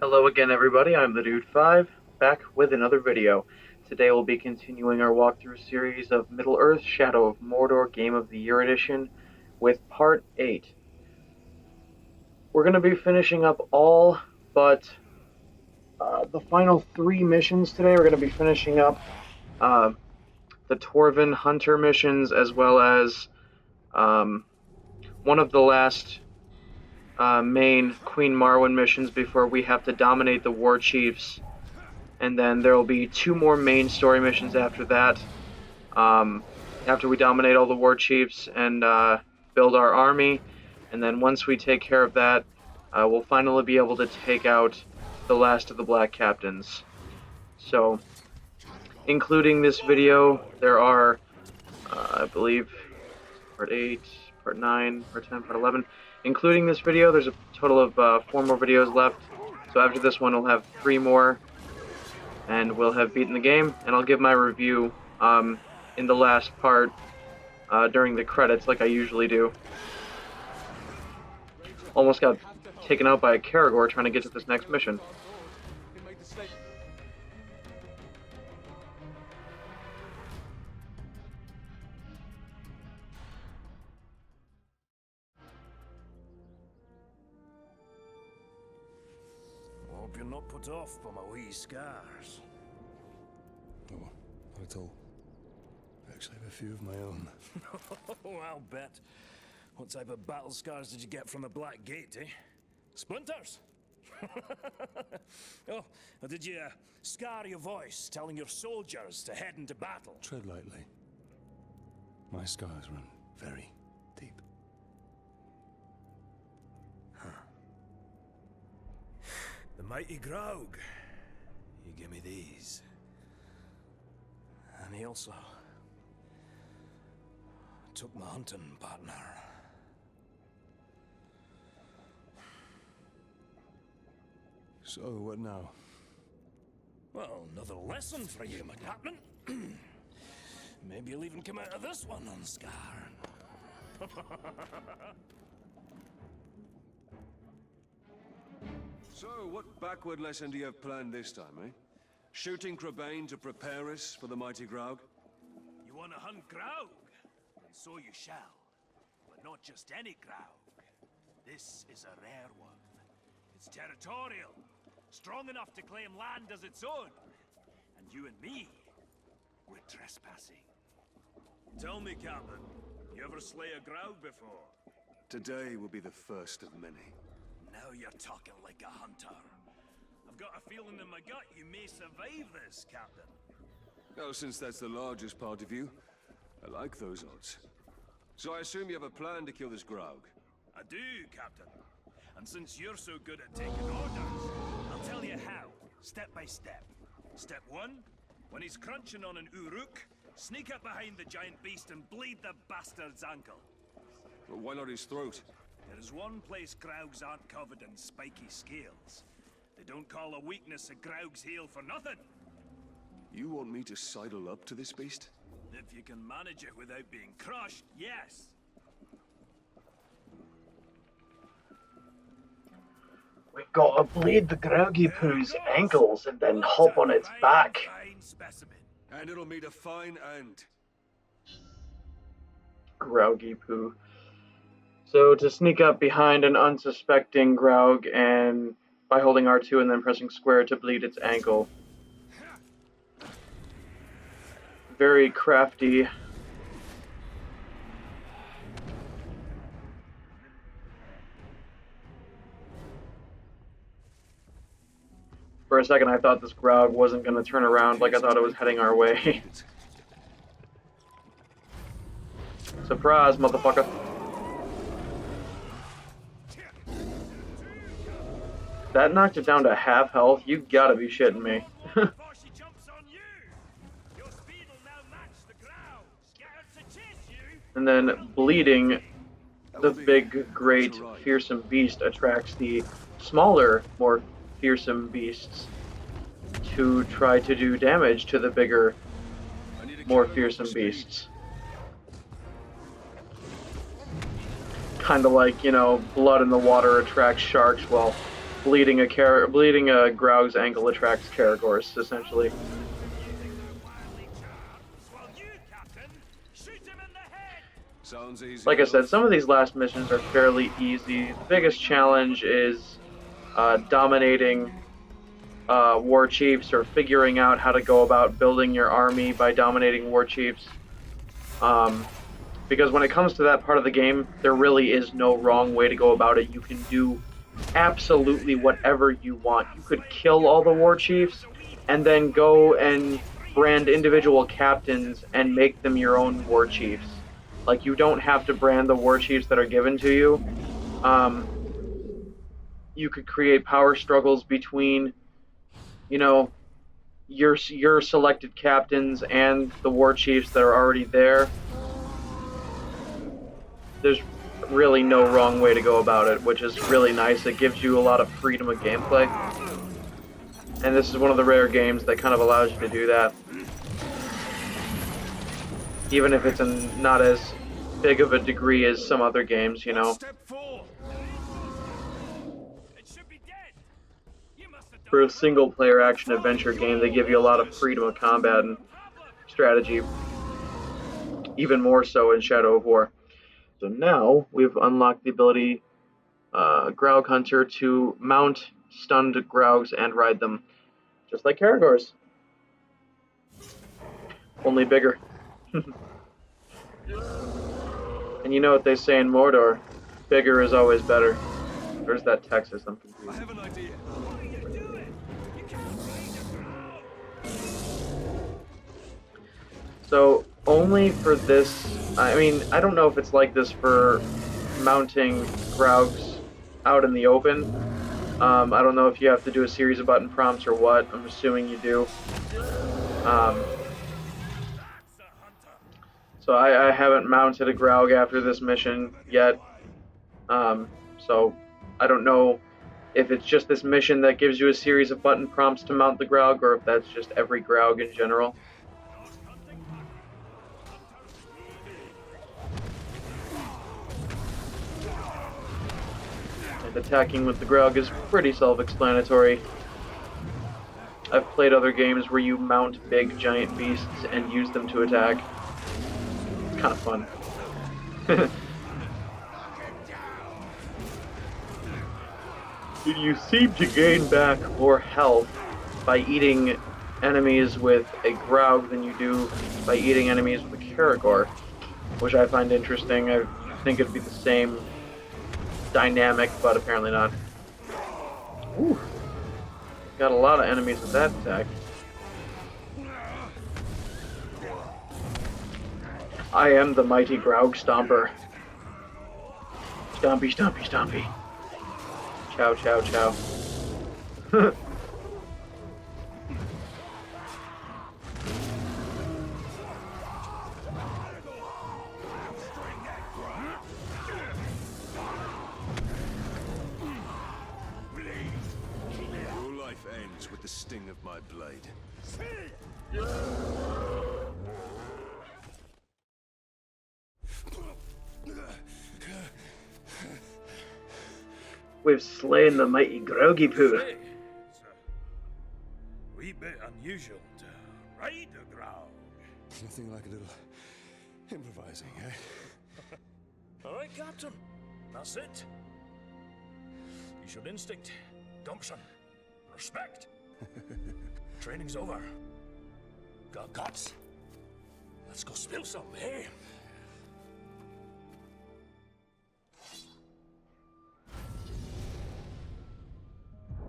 Hello again everybody, I'm the Dude 5, back with another video. Today we'll be continuing our walkthrough series of Middle-earth: Shadow of Mordor Game of the Year Edition with Part 8. We're going to be finishing up all but the final 3 missions today. We're going to be finishing up the Torvin Hunter missions as well as one of the last main Queen Marwen missions before we have to dominate the War Chiefs. And then there will be 2 more main story missions after that. After we dominate all the War Chiefs and build our army. And then once we take care of that, we'll finally be able to take out the last of the Black Captains. So, including this video, there are, I believe, Part 8, Part 9, Part 10, Part 11. Including this video, there's a total of 4 more videos left. So after this one, we'll have 3 more. And we'll have beaten the game, and I'll give my review in the last part during the credits, like I usually do. Almost got taken out by a Caragor trying to get to this next mission. Hope you're not put off by my wee scars. No, not at all. I actually have a few of my own. Oh, I'll bet. What type of battle scars did you get from the Black Gate, eh? Splinters? Oh, or did you scar your voice telling your soldiers to head into battle? Tread lightly. My scars run very deep. The mighty Graug. You give me these. And he also took my hunting partner. So, what now? Well, another lesson for you, my captain. Maybe you'll even come out of this one unscarred. So, what backward lesson do you have planned this time, eh? Shooting Crebain to prepare us for the mighty Graug? You want to hunt Graug? And so you shall. But not just any Graug. This is a rare one. It's territorial. Strong enough to claim land as its own. And you and me, we're trespassing. Tell me, Captain, you ever slay a Graug before? Today will be the first of many. Now you're talking like a hunter. I've got a feeling in my gut you may survive this, Captain. Oh, since that's the largest part of you, I like those odds. So I assume you have a plan to kill this Graug? I do, Captain. And since you're so good at taking orders, I'll tell you how, step by step. Step 1, when he's crunching on an Uruk, sneak up behind the giant beast and bleed the bastard's ankle. But why not his throat? There is one place Graugs aren't covered in spiky scales. They don't call a weakness a Graug's heel for nothing. You want me to sidle up to this beast? If you can manage it without being crushed, yes. We've got to bleed the Graugy Poo's ankles and then hop on its back. Fine specimen. And it'll meet a fine end. Graugy Poo. So to sneak up behind an unsuspecting Graug and by holding R2 and then pressing square to bleed its ankle. Very crafty. For a second I thought this Graug wasn't going to turn around, like I thought it was heading our way. Surprise, motherfucker. That knocked it down to half health? You gotta be shitting me. And then bleeding, the big, great, fearsome beast attracts the smaller, more fearsome beasts to try to do damage to the bigger, more fearsome beasts. Kind of like, you know, blood in the water attracts sharks. Well, bleeding a Graug's ankle attracts Caragors, essentially. Well, you, Captain, shoot him in the head! Sounds easy. Like I said, enough. some of these last missions are fairly easy. The biggest challenge is dominating war chiefs, or figuring out how to go about building your army by dominating war chiefs. Because when it comes to that part of the game, there really is no wrong way to go about it. You can do absolutely whatever you want. You could kill all the war chiefs and then go and brand individual captains and make them your own war chiefs. Like, you don't have to brand the war chiefs that are given to you. You could create power struggles between, you know, your selected captains and the war chiefs that are already there. There's really no wrong way to go about it, which is really nice. It gives you a lot of freedom of gameplay. And this is one of the rare games that kind of allows you to do that. Even if it's not as big of a degree as some other games, you know. Step 4. It should be dead. You must have done For a single-player action-adventure game, they give you a lot of freedom of combat and strategy. Even more so in Shadow of War. So now we've unlocked the ability, Graug Hunter, to mount stunned Graugs and ride them, just like Caragors. Only bigger. And you know what they say in Mordor, bigger is always better. There's that Texas, I'm I confused. have an idea. What are you doing? You can't ride a Graug. So, only for this, I mean, I don't know if it's like this for mounting Graugs out in the open. I don't know if you have to do a series of button prompts or what. I'm assuming you do. So I haven't mounted a Graug after this mission yet. So I don't know if it's just this mission that gives you a series of button prompts to mount the Graug, or if that's just every Graug in general. And attacking with the Graug is pretty self-explanatory. I've played other games where you mount big giant beasts and use them to attack. It's kind of fun. You seem to gain back more health by eating enemies with a Graug than you do by eating enemies with a Caragor, which I find interesting. I think it'd be the same dynamic, but apparently not. Ooh. Got a lot of enemies with that attack. I am the mighty Graug Stomper. Stompy, stompy, stompy. Chow, chow, chow. Your life ends with the sting of my blade. We've slain the mighty Groggy Poo. It's a wee bit unusual to ride a Graug. Nothing like a little improvising, eh? All right, Captain. That's it. You showed instinct, gumption, respect. Training's over. Got guts. Let's go spill some, eh?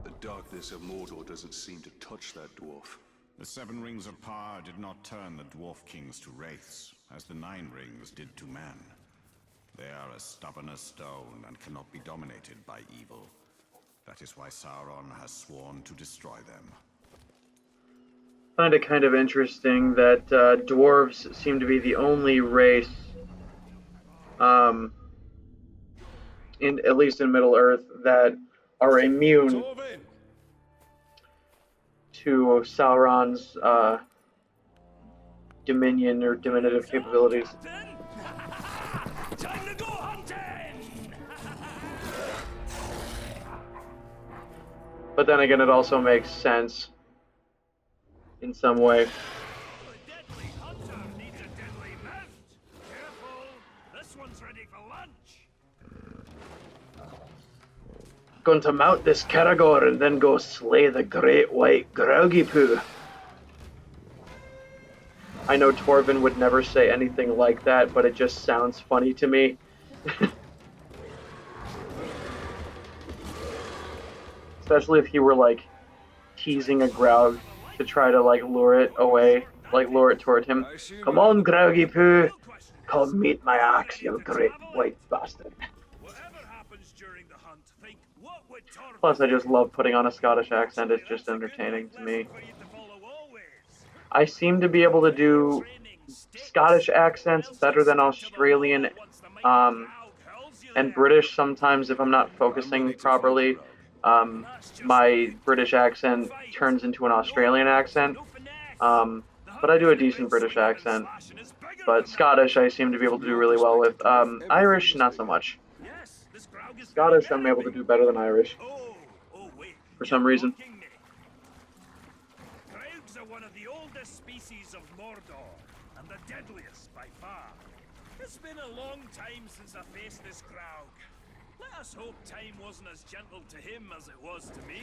The darkness of Mordor doesn't seem to touch that dwarf. The 7 rings of power did not turn the dwarf kings to wraiths, as the 9 rings did to man. They are as stubborn as stone and cannot be dominated by evil. That is why Sauron has sworn to destroy them. I find it kind of interesting that dwarves seem to be the only race, at least in Middle Earth, that are immune to Sauron's dominion or diminutive capabilities. Time to go hunting! But then again, it also makes sense in some way. A deadly hunter needs a deadly mount. Careful, this one's ready for lunch. Going to mount this Karagor and then go slay the great white Groggy Poo. I know Torvin would never say anything like that, but it just sounds funny to me. Especially if he were like teasing a Graug to try to like lure it away, like lure it toward him. Come on, Groggy Poo, come meet my axe, you great white bastard. Whatever happens during the hunt, think what would Torvald Plus, I just love putting on a Scottish accent. It's just entertaining to me. for you to follow always. I seem to be able to do Scottish accents better than Australian and British sometimes if I'm not focusing properly. My British accent turns into an Australian accent. But I do a decent British accent. But Scottish I seem to be able to do really well with. Irish, not so much. Scottish I'm able to do better than Irish. For some reason. Graugs are one of the oldest species of Mordor, and the deadliest by far. It's been a long time since I faced this Graug. Let us hope time wasn't as gentle to him as it was to me.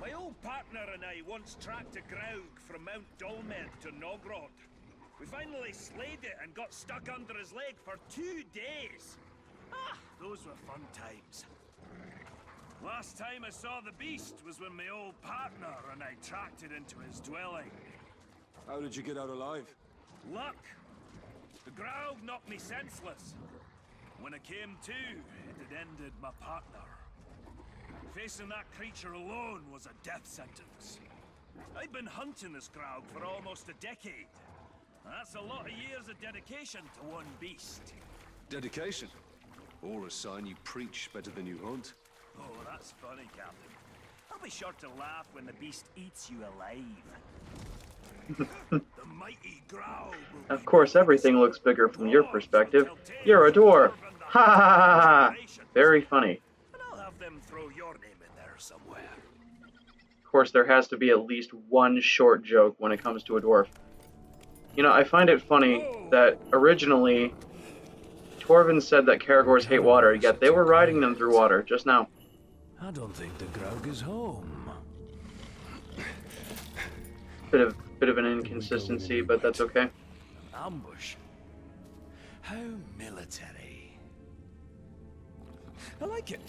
My old partner and I once tracked a Graug from Mount Dolmed to Nogrod. We finally slayed it and got stuck under his leg for 2 days. Ah, those were fun times. Last time I saw the beast was when my old partner and I tracked it into his dwelling. How did you get out alive? Luck! The Graug knocked me senseless. When I came to, it had ended my partner. Facing that creature alone was a death sentence. I've been hunting this Graug for almost a decade. That's a lot of years of dedication to one beast. Dedication? Or a sign you preach better than you hunt? Oh, that's funny, Captain. I'll be sure to laugh when the beast eats you alive. The mighty Graug will Of course, everything looks bigger from your perspective. You're a dwarf. Ha ha ha ha! Very funny. And I'll have them throw your name in there somewhere. Of course, there has to be at least one short joke when it comes to a dwarf. You know, I find it funny that originally Torvin said that Caragors hate water, yet they were riding them through water just now. I don't think the Graug is home. Bit of an inconsistency, but that's okay. Ambush. How military. I like it.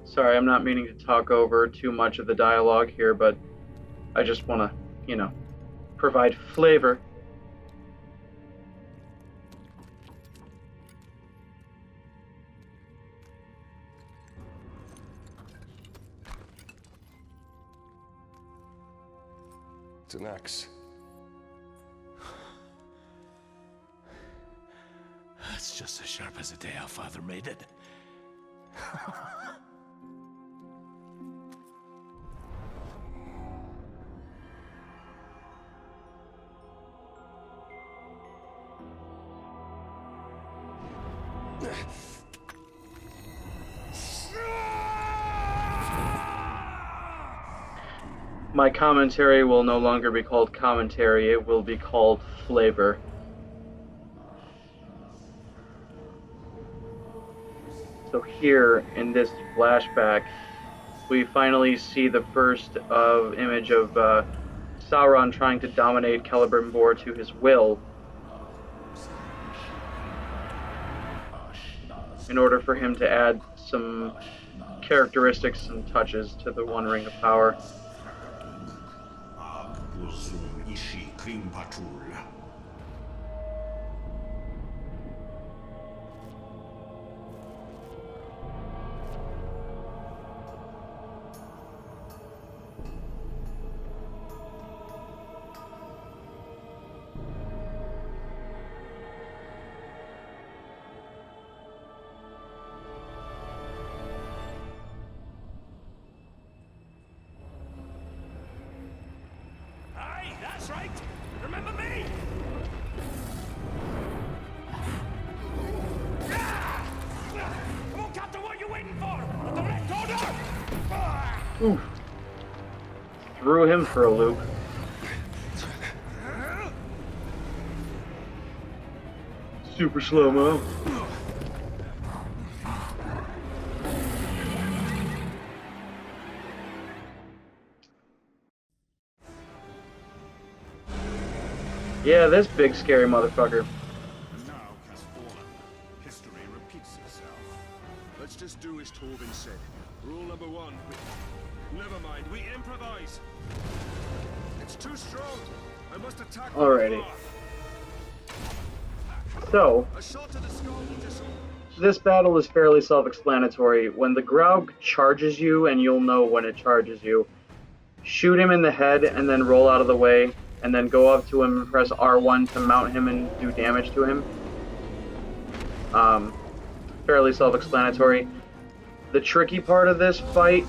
Sorry, I'm not meaning to talk over too much of the dialogue here, but I just want to, you know, provide flavor. It's an axe. It's just as sharp as the day our father made it. My commentary will no longer be called commentary, it will be called flavor. So here, in this flashback, we finally see the first image of Sauron trying to dominate Celebrimbor to his will in order for him to add some characteristics and touches to the One Ring of Power. Aye, that's right. Remember me? Oof. Threw him for a loop. Super slow-mo. Yeah, this big scary motherfucker. And now has fallen. History repeats itself. Let's just do as Torvin said. Rule number 1. Never mind, we improvise. It's too strong. I must attack. Alrighty. So, A shot to the skull will just... this battle is fairly self-explanatory. When the Graug charges you, and you'll know when it charges you, shoot him in the head and then roll out of the way, and then go up to him and press R1 to mount him and do damage to him. Fairly self-explanatory. The tricky part of this fight,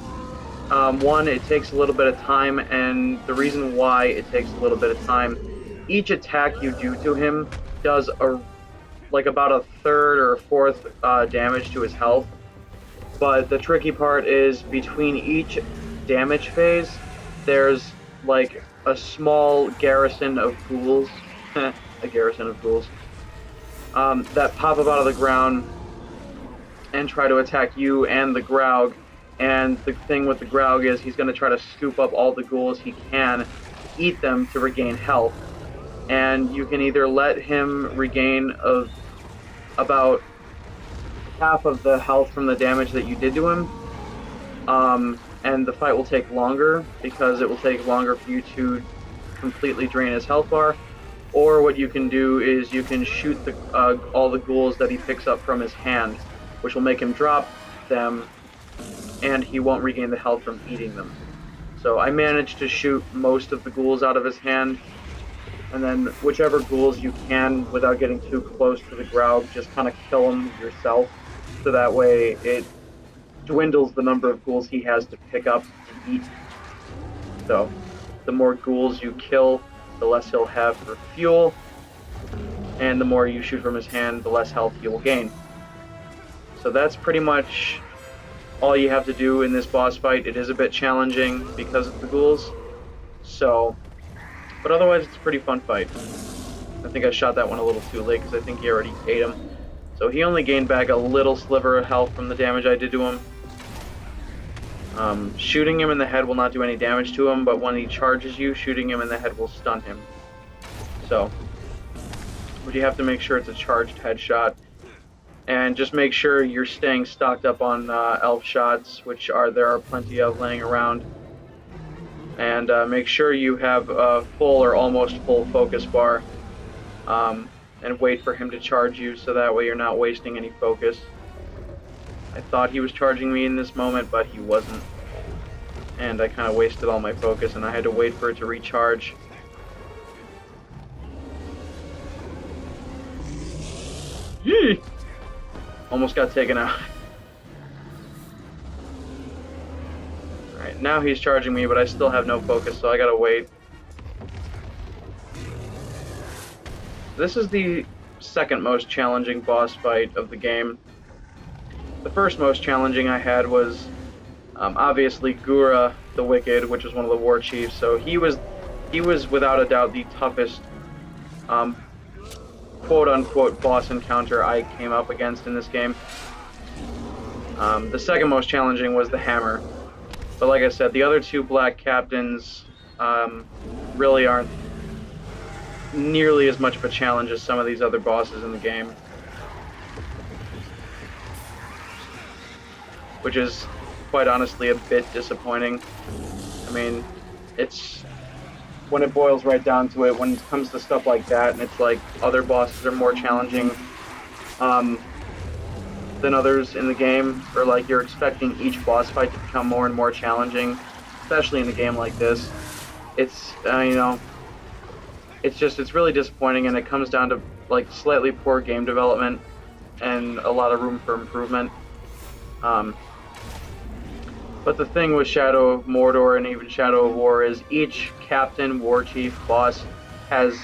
one, it takes a little bit of time, and the reason why it takes a little bit of time, each attack you do to him does about a third or a fourth damage to his health. But the tricky part is between each damage phase, there's like a small garrison of ghouls, a garrison of ghouls, that pop up out of the ground and try to attack you and the Graug. And the thing with the Graug is he's going to try to scoop up all the ghouls he can, eat them to regain health. And you can either let him regain about half of the health from the damage that you did to him, and the fight will take longer because it will take longer for you to completely drain his health bar. Or what you can do is you can shoot all the ghouls that he picks up from his hand, which will make him drop them, and he won't regain the health from eating them. So I managed to shoot most of the ghouls out of his hand, and then whichever ghouls you can without getting too close to the Graug, just kind of kill them yourself, so that way it dwindles the number of ghouls he has to pick up and eat. So the more ghouls you kill, the less he'll have for fuel, and the more you shoot from his hand, the less health he will gain. So that's pretty much all you have to do in this boss fight. It is a bit challenging because of the ghouls, but otherwise it's a pretty fun fight. I think I shot that one a little too late because I think he already ate him. So he only gained back a little sliver of health from the damage I did to him. Shooting him in the head will not do any damage to him, but when he charges you, shooting him in the head will stun him. So, but you have to make sure it's a charged headshot. And just make sure you're staying stocked up on elf shots, which there are plenty of laying around. And make sure you have a full or almost full focus bar. And wait for him to charge you, so that way you're not wasting any focus. I thought he was charging me in this moment, but he wasn't. And I kind of wasted all my focus, and I had to wait for it to recharge. Yee! Almost got taken out. Alright, now he's charging me, but I still have no focus, so I gotta wait. This is the second most challenging boss fight of the game. The first most challenging I had was obviously Gura the Wicked, which was one of the war chiefs. So he was without a doubt the toughest quote-unquote boss encounter I came up against in this game. The second most challenging was the Hammer. But like I said, the other two Black Captains really aren't nearly as much of a challenge as some of these other bosses in the game. Which is, quite honestly, a bit disappointing. I mean, it's... when it boils right down to it, when it comes to stuff like that, and it's like other bosses are more challenging than others in the game, or like you're expecting each boss fight to become more and more challenging, especially in a game like this. It's, you know, it's really disappointing, and it comes down to like slightly poor game development and a lot of room for improvement. But the thing with Shadow of Mordor and even Shadow of War is each captain, war chief, boss has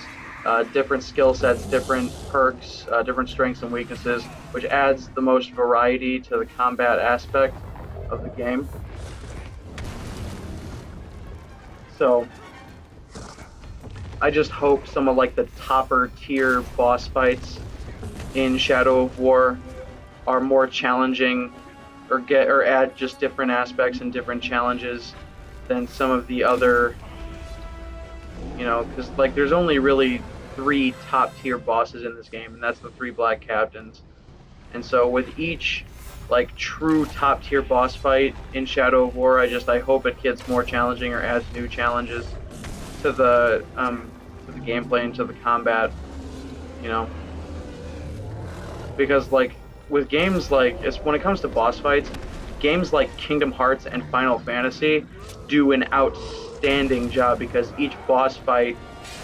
different skill sets, different perks, different strengths and weaknesses, which adds the most variety to the combat aspect of the game. So I just hope some of like the topper tier boss fights in Shadow of War are more challenging, or add just different aspects and different challenges than some of the other, because like there's only really 3 top tier bosses in this game, and that's the 3 Black Captains. And so with each like true top tier boss fight in Shadow of War, I hope it gets more challenging or adds new challenges to the gameplay and to the combat, because like with games like when it comes to boss fights, games like Kingdom Hearts and Final Fantasy do an outstanding job, because each boss fight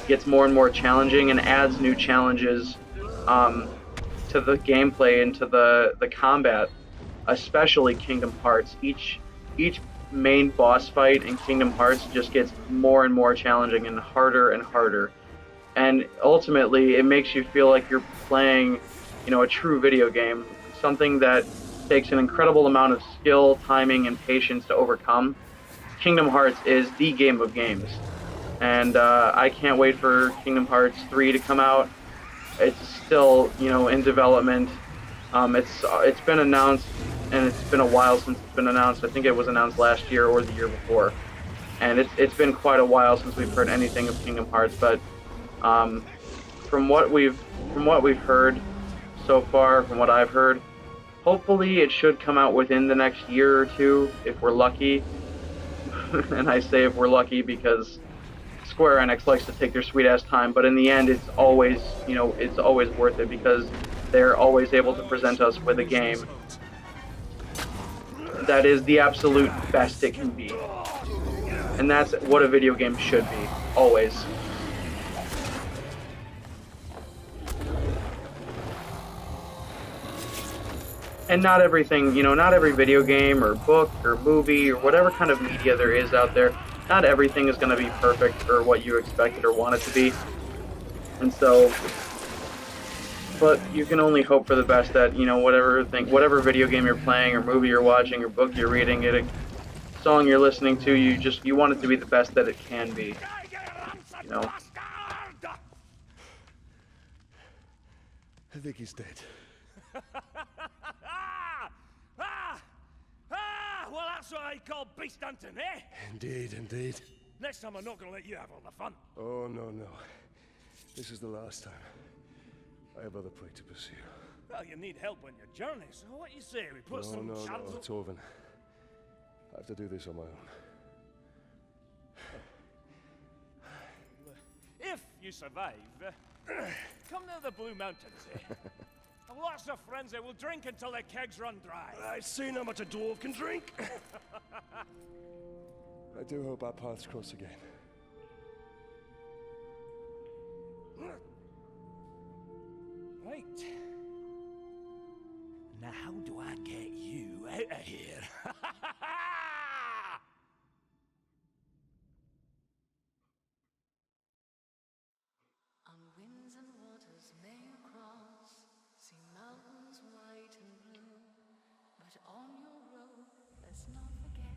gets more and more challenging and adds new challenges to the gameplay and to the combat. Especially Kingdom Hearts. Each main boss fight in Kingdom Hearts just gets more and more challenging and harder. And ultimately, it makes you feel like you're playing, a true video game, something that takes an incredible amount of skill, timing, and patience to overcome. Kingdom Hearts is the game of games, and I can't wait for Kingdom Hearts 3 to come out. It's still, in development. It's been announced, and it's been a while since it's been announced. I think it was announced last year or the year before, and it's been quite a while since we've heard anything of Kingdom Hearts. But from what we've heard so far, from what I've heard, hopefully it should come out within the next year or two if we're lucky. And I say if we're lucky because Square Enix likes to take their sweet ass time, but in the end it's always worth it, because they're always able to present us with a game that is the absolute best it can be. And that's what a video game should be, always. And not everything, not every video game or book or movie or whatever kind of media there is out there, not everything is going to be perfect or what you expected or want it to be. And so, but you can only hope for the best that, whatever video game you're playing or movie you're watching or book you're reading, song you're listening to, you want it to be the best that it can be. I think he's dead. Well, that's what I call beast hunting, eh? Indeed. Next time I'm not gonna let you have all the fun. Oh, no. This is the last time. I have other prey to pursue. Well, you need help on your journey, so what do you say? We put some No, shadows... Torvin. I have to do this on my own. If you survive, come near the Blue Mountains, eh? I've lots of friends that will drink until their kegs run dry. I've seen how much a dwarf can drink. I do hope our paths cross again. Right. Now how do I get you out of here? On winds and waters may you cross, see mountains white and blue, but on your road let's not forget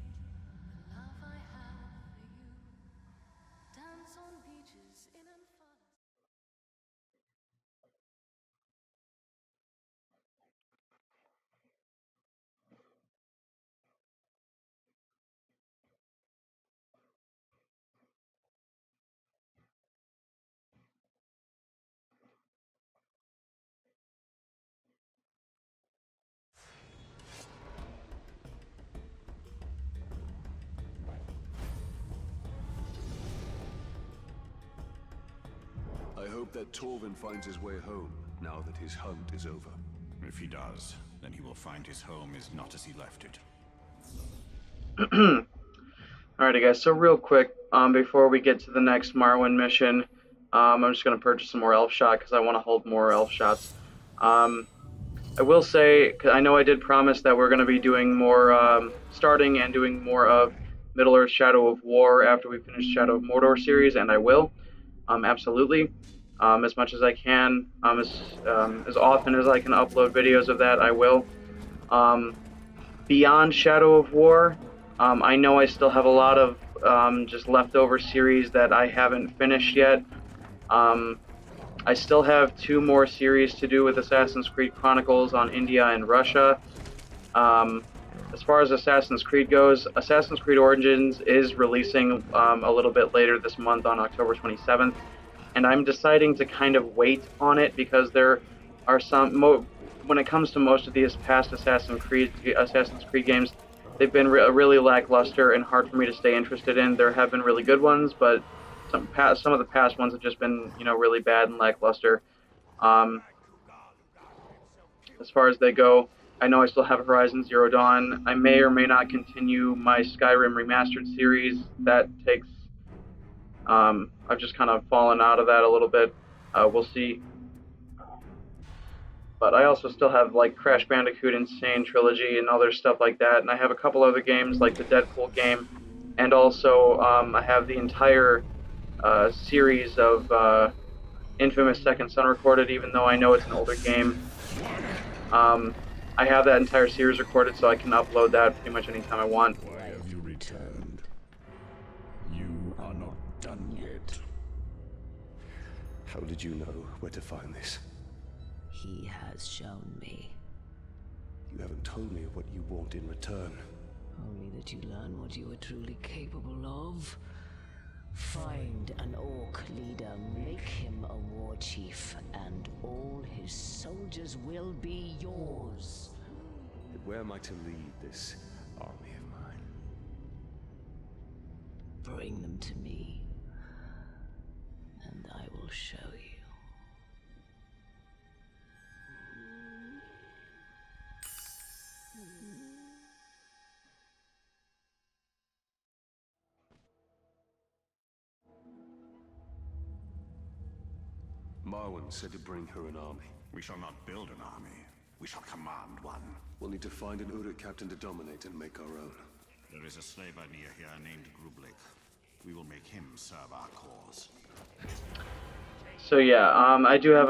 the love I have for you. Dance on beaches in and forest. I hope that Torvin finds his way home, now that his hunt is over. If he does, then he will find his home is not as he left it. Alrighty guys, so real quick, before we get to the next Marwyn mission, I'm just going to purchase some more elf shot because I want to hold more elf shots. I will say, 'cause I know I did promise that we're going to be doing more, starting and doing more of Middle-earth Shadow of War after we finish Shadow of Mordor series, and I will, absolutely, as much as I can, as often as I can upload videos of that, I will. Beyond Shadow of War, I know I still have a lot of just leftover series that I haven't finished yet. I still have 2 more series to do with Assassin's Creed Chronicles on India and Russia. As far as Assassin's Creed goes, Assassin's Creed Origins is releasing a little bit later this month on October 27th, and I'm deciding to kind of wait on it because there are when it comes to most of these past Assassin's Creed games, they've been really lackluster and hard for me to stay interested in. There have been really good ones, but some of the past ones have just been, really bad and lackluster. As far as they go, I know I still have Horizon Zero Dawn. I may or may not continue my Skyrim Remastered series. That takes... I've just kind of fallen out of that a little bit. We'll see. But I also still have, like, Crash Bandicoot Insane Trilogy and other stuff like that. And I have a couple other games, like the Deadpool game. And also, I have the entire series of Infamous Second Son recorded, even though I know it's an older game. I have that entire series recorded, so I can upload that pretty much anytime I want. Why have you returned? You are not done yet. How did you know where to find this? He has shown me. You haven't told me what you want in return. Only that you learn what you are truly capable of. Find an orc leader, make him a war chief, and all his soldiers will be yours. But where am I to lead this army of mine? Bring them to me, and I will show you. Marwan said to bring her an army. We shall not build an army. We shall command one. We'll need to find an Uruk captain to dominate and make our own. There is a slave near here named Grublik. We will make him serve our cause. So yeah, I do have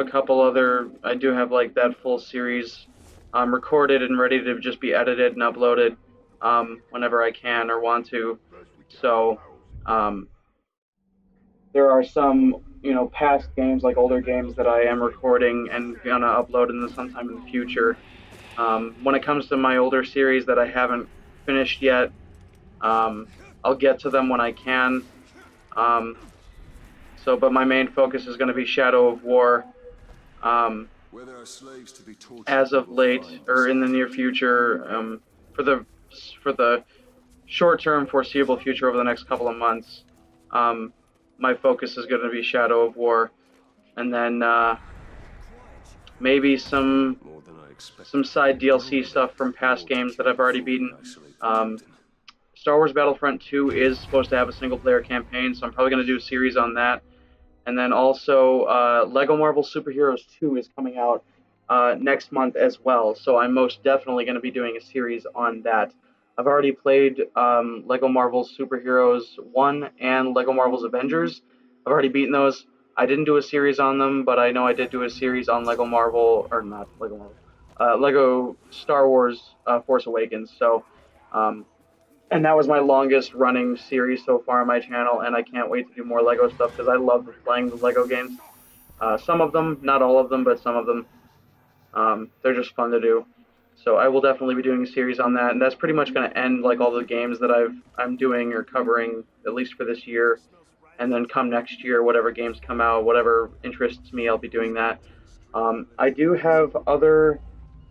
like that full series recorded and ready to just be edited and uploaded whenever I can or want to. So there are some, past games, like older games, that I am recording and gonna upload in sometime in the future. When it comes to my older series that I haven't finished yet, I'll get to them when I can. But my main focus is going to be Shadow of War. Where there are slaves to be tortured, As of late, or in the near future, for the short-term foreseeable future over the next couple of months, my focus is going to be Shadow of War, and then maybe some side DLC stuff from past games that I've already beaten. Star Wars Battlefront 2 is supposed to have a single-player campaign, so I'm probably going to do a series on that. And then also, LEGO Marvel Super Heroes 2 is coming out next month as well, so I'm most definitely going to be doing a series on that. I've already played LEGO Marvel Super Heroes 1 and LEGO Marvel's Avengers. I've already beaten those. I didn't do a series on them, but I know I did do a series on LEGO Marvel, or not LEGO Marvel, LEGO Star Wars Force Awakens. So, and that was my longest running series so far on my channel, and I can't wait to do more LEGO stuff because I love playing the LEGO games. Some of them, not all of them, but some of them, they're just fun to do. So I will definitely be doing a series on that, and that's pretty much going to end like all the games that I'm doing or covering, at least for this year. And then come next year, whatever games come out, whatever interests me, I'll be doing that. I do have other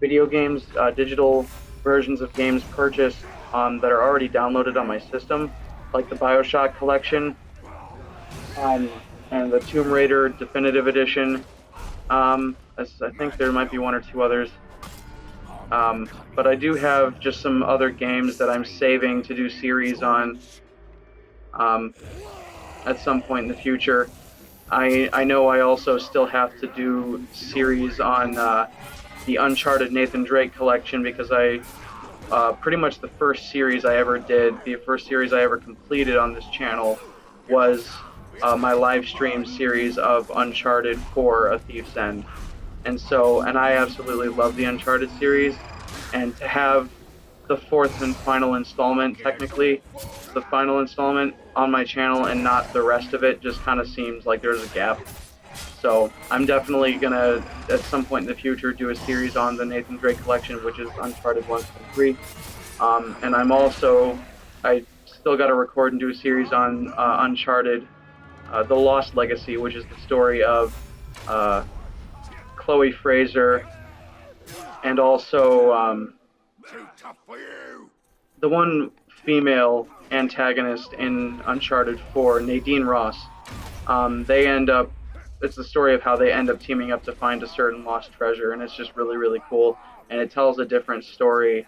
video games, digital versions of games purchased that are already downloaded on my system, like the BioShock collection and the Tomb Raider Definitive Edition. I think there might be 1 or 2 others. But I do have just some other games that I'm saving to do series on at some point in the future. I know I also still have to do series on the Uncharted Nathan Drake collection, because pretty much the first series I ever did, the first series I ever completed on this channel was my live stream series of Uncharted 4: A Thief's End. And I absolutely love the Uncharted series, and to have the fourth and final installment, technically. The final installment on my channel and not the rest of it just kind of seems like there's a gap. So I'm definitely going to, at some point in the future, do a series on the Nathan Drake collection, which is Uncharted 1 through 3. And I still got to record and do a series on Uncharted, The Lost Legacy, which is the story of Chloe Fraser and also the one female antagonist in Uncharted 4, Nadine Ross. It's the story of how they end up teaming up to find a certain lost treasure, and it's just really, really cool. And it tells a different story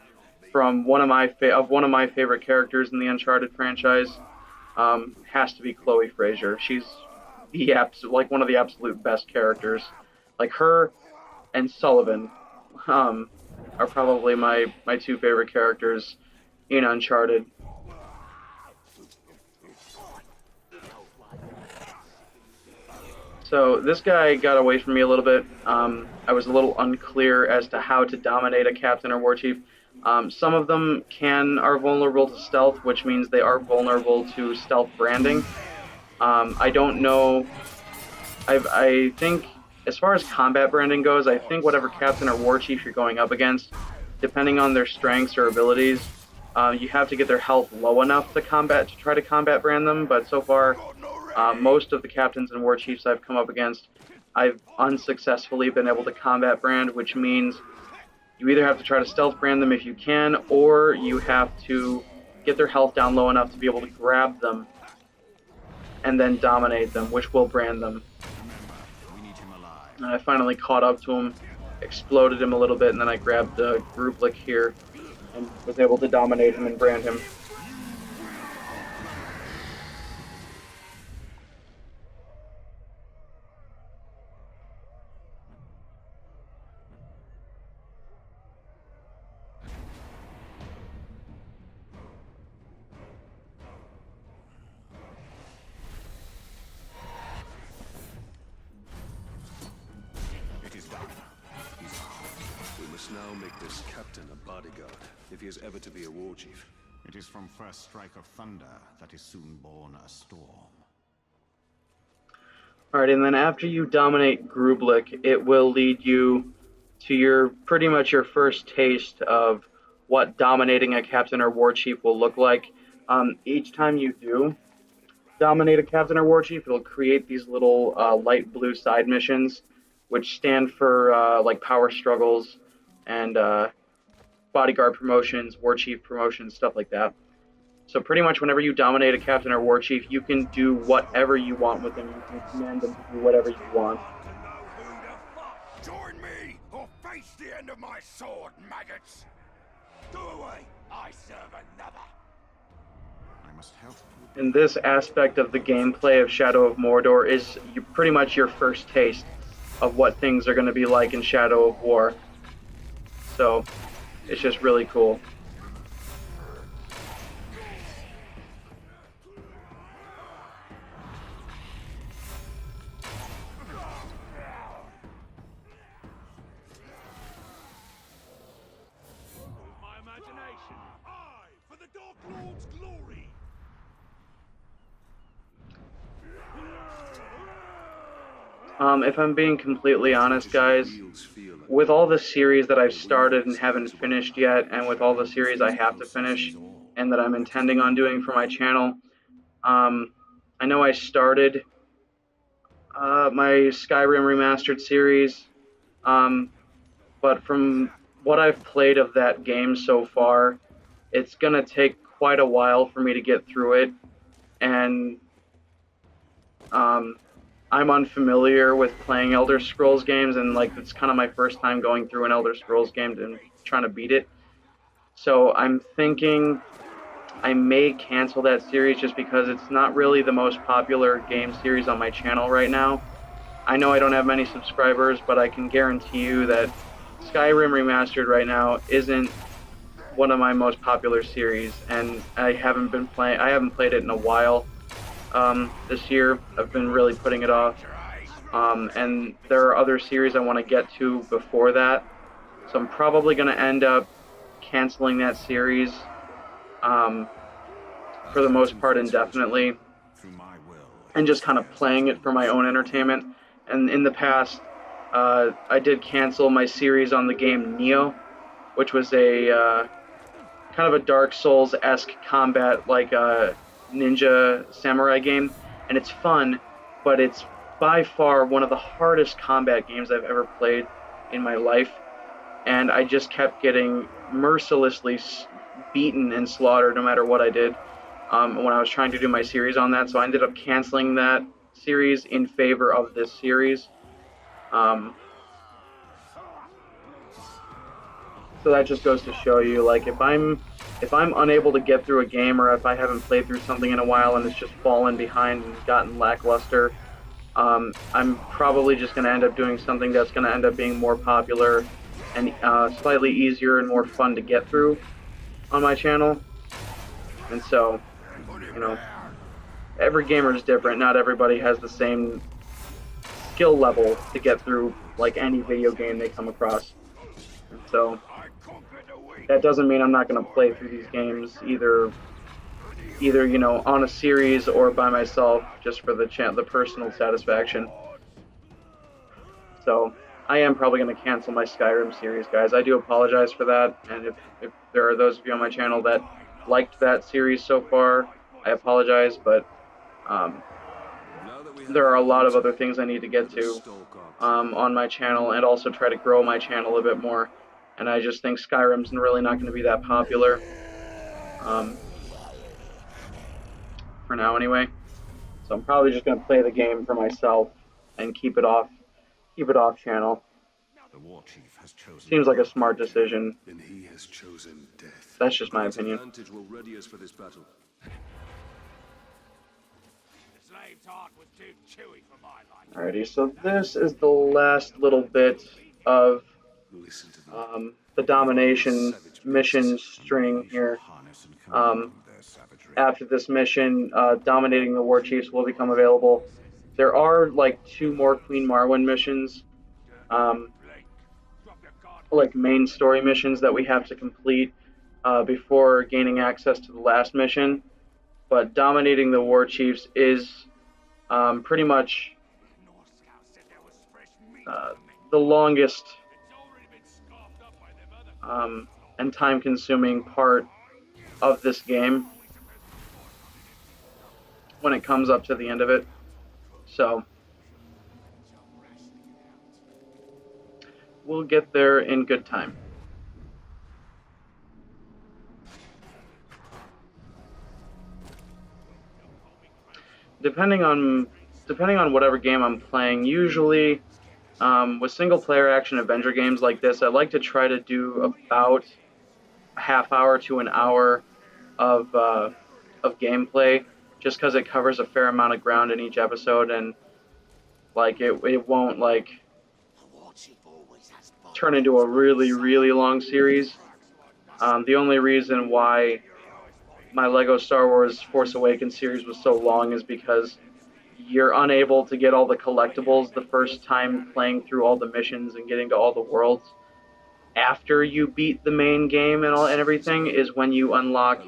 from one of my favorite characters in the Uncharted franchise. Has to be Chloe Fraser. She's one of the absolute best characters. Like her and Sullivan are probably my two favorite characters in Uncharted. So this guy got away from me a little bit. I was a little unclear as to how to dominate a captain or war chief. Some of them are vulnerable to stealth, which means they are vulnerable to stealth branding. I don't know. I think, as far as combat branding goes, I think whatever captain or war chief you're going up against, depending on their strengths or abilities, you have to get their health low enough to try to combat brand them. But so far, most of the captains and war chiefs I've come up against, I've unsuccessfully been able to combat brand, which means you either have to try to stealth brand them if you can, or you have to get their health down low enough to be able to grab them and then dominate them, which will brand them. And I finally caught up to him, exploded him a little bit, and then I grabbed the Grublik here and was able to dominate him and brand him. Now make this captain a bodyguard, if he is ever to be a war chief. It is from first strike of thunder that is soon born a storm. Alright, and then after you dominate Grublik, it will lead you to pretty much your first taste of what dominating a captain or war chief will look like. Each time you do dominate a captain or war chief, it'll create these little light blue side missions, which stand for like power struggles and bodyguard promotions, war chief promotions, stuff like that. So pretty much whenever you dominate a captain or war chief, you can do whatever you want with them. You can command them to do whatever you want. Join me, or face the end of my sword, maggots! Go away, I serve another! I must help. And this aspect of the gameplay of Shadow of Mordor is pretty much your first taste of what things are going to be like in Shadow of War. So, it's just really cool. My imagination. Aye, for the Dark Lord's glory. If I'm being completely honest, guys, with all the series that I've started and haven't finished yet, and with all the series I have to finish and that I'm intending on doing for my channel, I know I started my Skyrim Remastered series, but from what I've played of that game so far, it's going to take quite a while for me to get through it, and I'm unfamiliar with playing Elder Scrolls games, and like it's kind of my first time going through an Elder Scrolls game and trying to beat it. So I'm thinking I may cancel that series just because it's not really the most popular game series on my channel right now. I know I don't have many subscribers, but I can guarantee you that Skyrim Remastered right now isn't one of my most popular series, and I haven't played it in a while. This year, I've been really putting it off, and there are other series I want to get to before that, so I'm probably going to end up canceling that series for the most part indefinitely, Through my will, and just kind of playing it for my own entertainment. And in the past, I did cancel my series on the game Neo, which was a kind of a Dark Souls-esque combat, like a ninja samurai game, and it's fun, but it's by far one of the hardest combat games I've ever played in my life, and I just kept getting mercilessly beaten and slaughtered no matter what I did when I was trying to do my series on that, so I ended up canceling that series in favor of this series. Um, so that just goes to show you, like, if I'm unable to get through a game, or if I haven't played through something in a while and it's just fallen behind and gotten lackluster, I'm probably just going to end up doing something that's going to end up being more popular and slightly easier and more fun to get through on my channel. And so, you know, every gamer is different. Not everybody has the same skill level to get through like any video game they come across. And so that doesn't mean I'm not going to play through these games either you know, on a series or by myself, just for the personal satisfaction. So I am probably going to cancel my Skyrim series, guys. I do apologize for that, and if there are those of you on my channel that liked that series so far, I apologize, but there are a lot of other things I need to get to on my channel, and also try to grow my channel a bit more. And I just think Skyrim's really not going to be that popular for now, anyway. So I'm probably just going to play the game for myself and keep it off channel. the war chief has chosen. Seems like a smart decision. And he has chosen death. That's just my opinion. Advantage will ready us for this battle. The slave talk was too chewy for my liking. Alrighty, so this is the last little bit of Listen to them. the domination mission string here. Harness and Um, command their savagery. After this mission, dominating the war chiefs will become available. There are like 2 more Queen Marwen missions, like main story missions that we have to complete before gaining access to the last mission. But dominating the war chiefs is pretty much the longest and time-consuming part of this game when it comes up to the end of it. So we'll get there in good time. Depending on whatever game I'm playing, usually with single-player action adventure games like this, I like to try to do about a half hour to an hour of gameplay, just because it covers a fair amount of ground in each episode, and like it won't like turn into a really long series. The only reason why my Lego Star Wars Force Awakens series was so long is because you're unable to get all the collectibles the first time playing through all the missions and getting to all the worlds. After you beat the main game and everything is when you unlock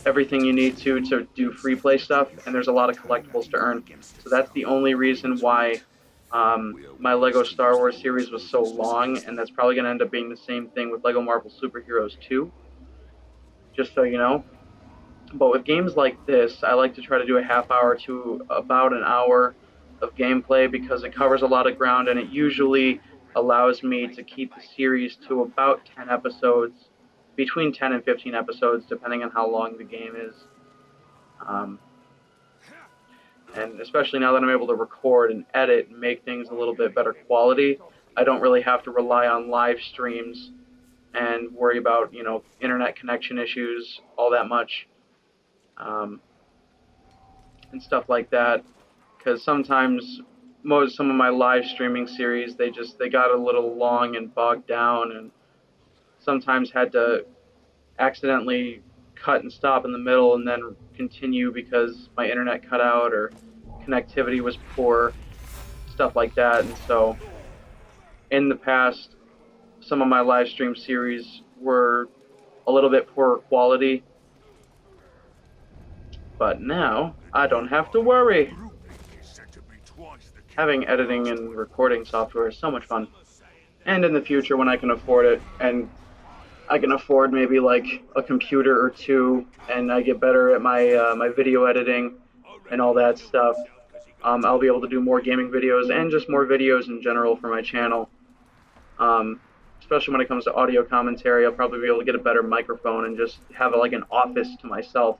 everything you need to do free play stuff, and there's a lot of collectibles to earn. So that's the only reason why my Lego Star Wars series was so long, and that's probably going to end up being the same thing with Lego Marvel Super Heroes 2, just so you know. But with games like this, I like to try to do a half hour to about an hour of gameplay, because it covers a lot of ground, and it usually allows me to keep the series to about 10 episodes, between 10 and 15 episodes, depending on how long the game is. And especially now that I'm able to record and edit and make things a little bit better quality, I don't really have to rely on live streams and worry about, you know, internet connection issues all that much, and stuff like that. Because sometimes some of my live streaming series, they got a little long and bogged down, and sometimes had to accidentally cut and stop in the middle and then continue because my internet cut out or connectivity was poor, stuff like that. And so in the past, some of my live stream series were a little bit poorer quality. But now, I don't have to worry. Having editing and recording software is so much fun. And in the future, when I can afford it, and I can afford maybe like a computer or two, and I get better at my video editing and all that stuff, I'll be able to do more gaming videos and just more videos in general for my channel. Especially when it comes to audio commentary, I'll probably be able to get a better microphone and just have like an office to myself.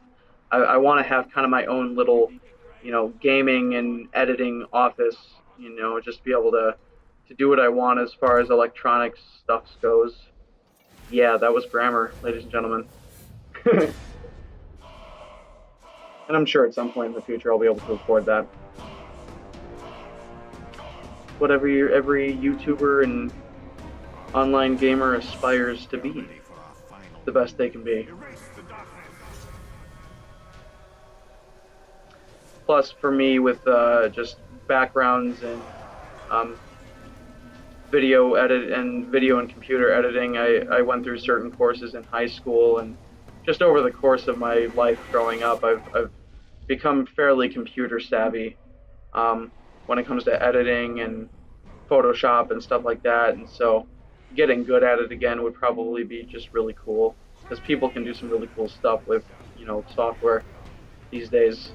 I want to have kind of my own little, gaming and editing office. Just be able to do what I want as far as electronics stuff goes. Yeah, that was grammar, ladies and gentlemen. And I'm sure at some point in the future I'll be able to afford that. Whatever every YouTuber and online gamer aspires to be, the best they can be. Plus, for me, with just backgrounds and video and computer editing, I went through certain courses in high school, and just over the course of my life growing up, I've become fairly computer savvy when it comes to editing and Photoshop and stuff like that. And so getting good at it again would probably be just really cool, because people can do some really cool stuff with software these days.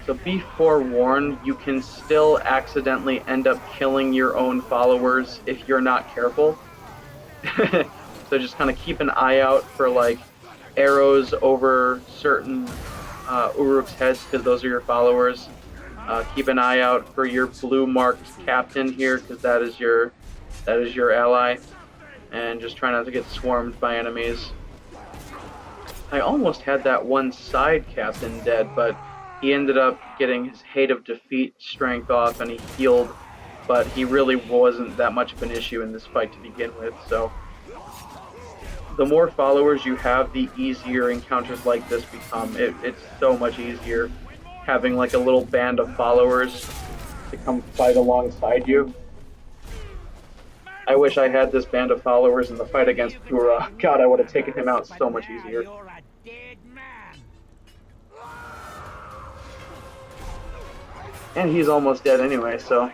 So be forewarned, you can still accidentally end up killing your own followers if you're not careful. So just kind of keep an eye out for like arrows over certain Uruk's heads, because those are your followers. Keep an eye out for your blue marked captain here, because that is your ally. And just try not to get swarmed by enemies. I almost had that one side captain dead, but he ended up getting his Hate of Defeat strength off, and he healed, but he really wasn't that much of an issue in this fight to begin with. So the more followers you have, the easier encounters like this become. It's so much easier having like a little band of followers to come fight alongside you. I wish I had this band of followers in the fight against Pura. God, I would have taken him out so much easier. And he's almost dead anyway, so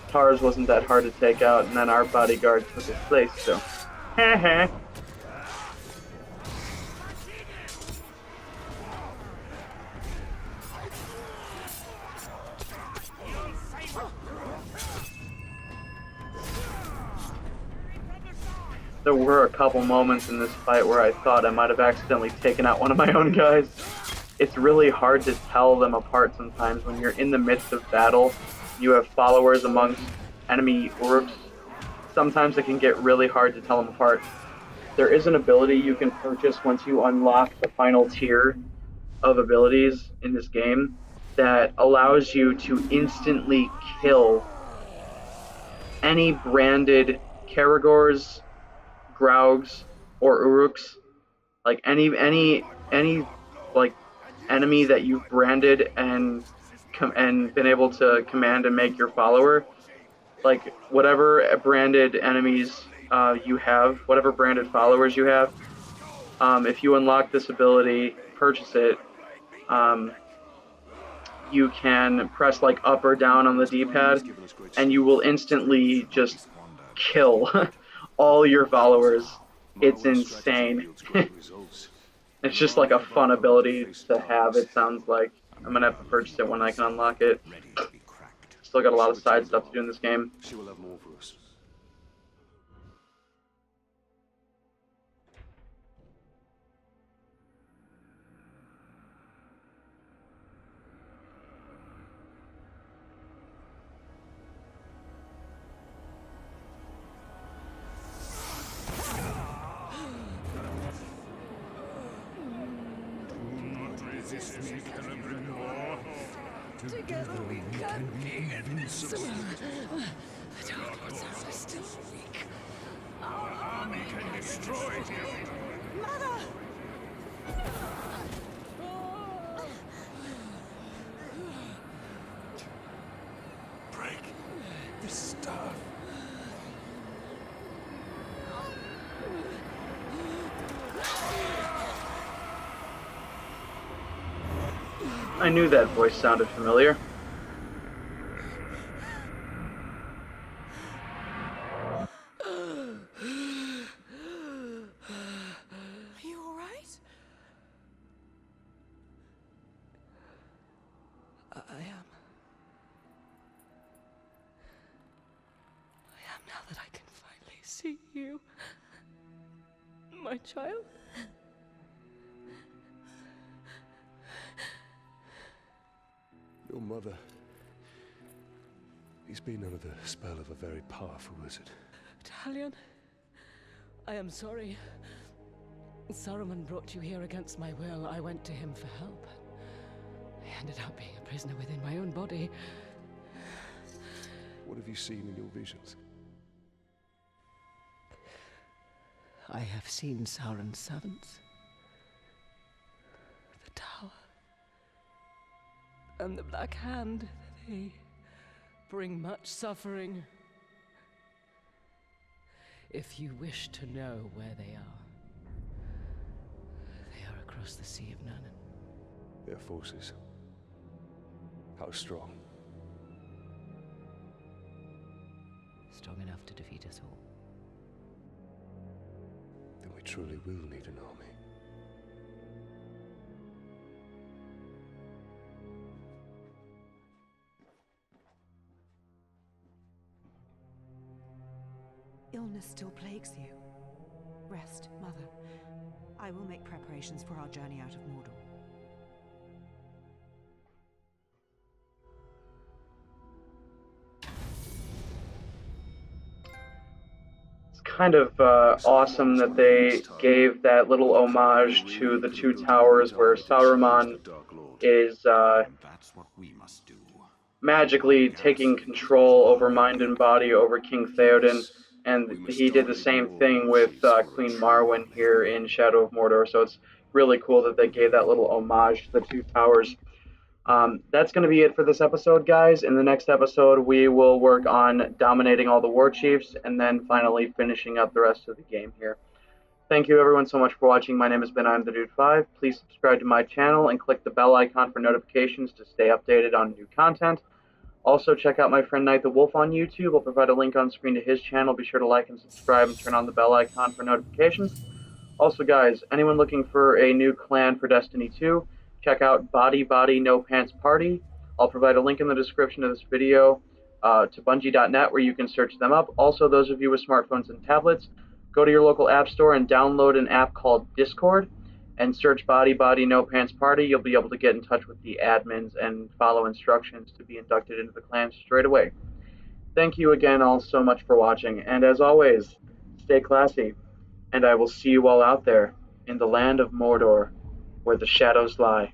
Tars wasn't that hard to take out, and then our bodyguard took his place, so heh. There were a couple moments in this fight where I thought I might have accidentally taken out one of my own guys. It's really hard to tell them apart sometimes when you're in the midst of battle. You have followers amongst enemy Uruks. Sometimes it can get really hard to tell them apart. There is an ability you can purchase once you unlock the final tier of abilities in this game that allows you to instantly kill any branded Karagors, Graugs, or Uruks. Like any like enemy that you've branded and been able to command and make your follower. Like whatever branded enemies you have, whatever branded followers you have, if you unlock this ability, purchase it, you can press like up or down on the D-pad, and you will instantly just kill all your followers. It's insane. It's just like a fun ability to have, it sounds like. I'm gonna have to purchase it when I can unlock it. Still got a lot of side stuff to do in this game. She will have more for us. Together we can be invincible. The Dark Lords are still weak. Our army can destroy you. Mother! Break. I knew that voice sounded familiar. Are you all right? I am. I am now that I can finally see you. My child. Your mother. He's been under the spell of a very powerful wizard. Talion, I am sorry. Saruman brought you here against my will. I went to him for help. I ended up being a prisoner within my own body. What have you seen in your visions? I have seen Sauron's servants. The tower. And the Black Hand. They bring much suffering. If you wish to know where they are across the Sea of Nurnen. Their forces. How strong? Strong enough to defeat us all. Then we truly will need an army. Illness still plagues you. Rest, Mother. I will make preparations for our journey out of Mordor. It's kind of awesome that they gave that little homage to the Two Towers where Saruman is That's what we must do. magically taking control over mind and body over King Theoden, and he did the same thing with Queen Marwen here in Shadow of Mordor, so it's really cool that they gave that little homage to the Two Towers. That's going to be it for this episode, guys. In the next episode, we will work on dominating all the war chiefs and then finally finishing up the rest of the game here. Thank you everyone so much for watching. My name has been I'm the Dude 5. Please subscribe to my channel and click the bell icon for notifications to stay updated on new content. Also, check out my friend Night the Wolf on YouTube. I'll provide a link on screen to his channel. Be sure to like and subscribe and turn on the bell icon for notifications. Also, guys, anyone looking for a new clan for Destiny 2, check out Body Body No Pants Party. I'll provide a link in the description of this video to Bungie.net where you can search them up. Also, those of you with smartphones and tablets, go to your local app store and download an app called Discord and search Body Body No Pants Party. You'll be able to get in touch with the admins and follow instructions to be inducted into the clan straight away. Thank you again all so much for watching, and as always, stay classy, and I will see you all out there in the land of Mordor, where the shadows lie.